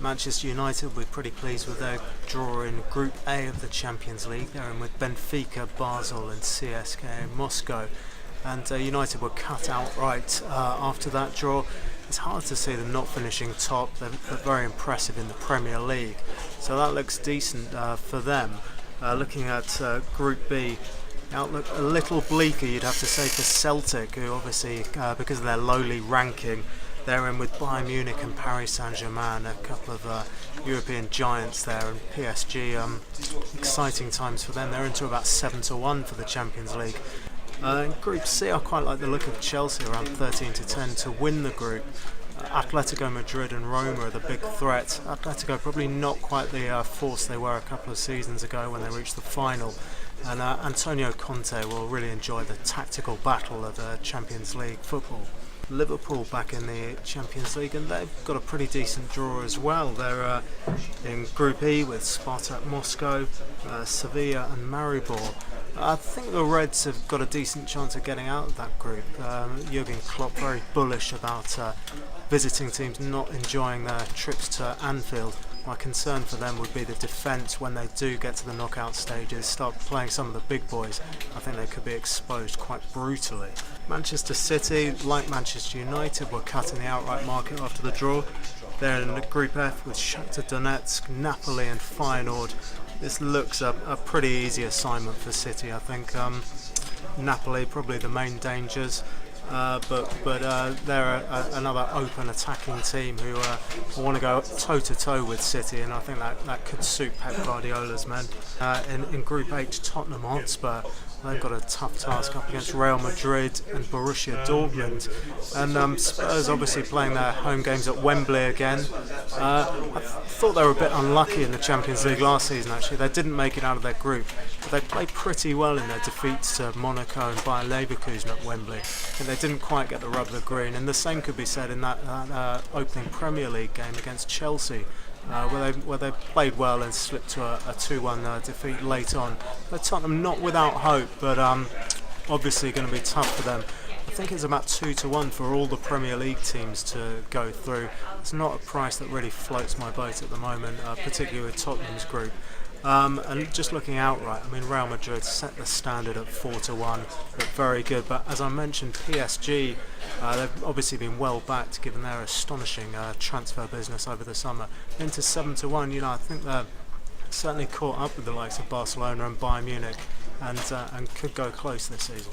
Manchester United will be pretty pleased with their draw in Group A of the Champions League. They're in with Benfica, Basel and CSKA Moscow. And United were cut outright after that draw. It's hard to see them not finishing top. They're very impressive in the Premier League. So that looks decent for them. Looking at Group B, outlook a little bleaker, you'd have to say, for Celtic, who obviously, because of their lowly ranking, they're in with Bayern Munich and Paris Saint-Germain, a couple of European giants there, and PSG, exciting times for them. They're into about 7-1 for the Champions League. In Group C, I quite like the look of Chelsea, around 13-10 to win the group. Atletico Madrid and Roma are the big threat. Atletico probably not quite the force they were a couple of seasons ago when they reached the final. And Antonio Conte will really enjoy the tactical battle of Champions League football. Liverpool back in the Champions League, and they've got a pretty decent draw as well. They're in Group E with Spartak Moscow, Sevilla and Maribor. I think the Reds have got a decent chance of getting out of that group. Jurgen Klopp very bullish about visiting teams not enjoying their trips to Anfield. My concern for them would be the defence when they do get to the knockout stages, start playing some of the big boys. I think they could be exposed quite brutally. Manchester City, like Manchester United, were cut in the outright market after the draw. They're in Group F with Shakhtar Donetsk, Napoli and Feyenoord. This looks a pretty easy assignment for City, I think. Napoli probably the main dangers. But they're another open attacking team who want to go toe-to-toe with City, and I think that could suit Pep Guardiola's men. In Group H, Tottenham Hotspur, they've got a tough task up against Real Madrid and Borussia Dortmund. And Spurs obviously playing their home games at Wembley again. I thought they were a bit unlucky in the Champions League last season, actually. They didn't make it out of their group, but they played pretty well in their defeats to Monaco and Bayer Leverkusen at Wembley. And they didn't quite get the rub of the green, and the same could be said in that opening Premier League game against Chelsea, where they played well and slipped to a 2-1 defeat late on. But Tottenham not without hope, but obviously going to be tough for them. I think it's about 2-1 for all the Premier League teams to go through. It's not a price that really floats my boat at the moment, particularly with Tottenham's group. And just looking outright, I mean, Real Madrid set the standard at 4-1, but very good. But as I mentioned, PSG, they've obviously been well backed given their astonishing transfer business over the summer. Into 7-1, I think they're certainly caught up with the likes of Barcelona and Bayern Munich, and could go close this season.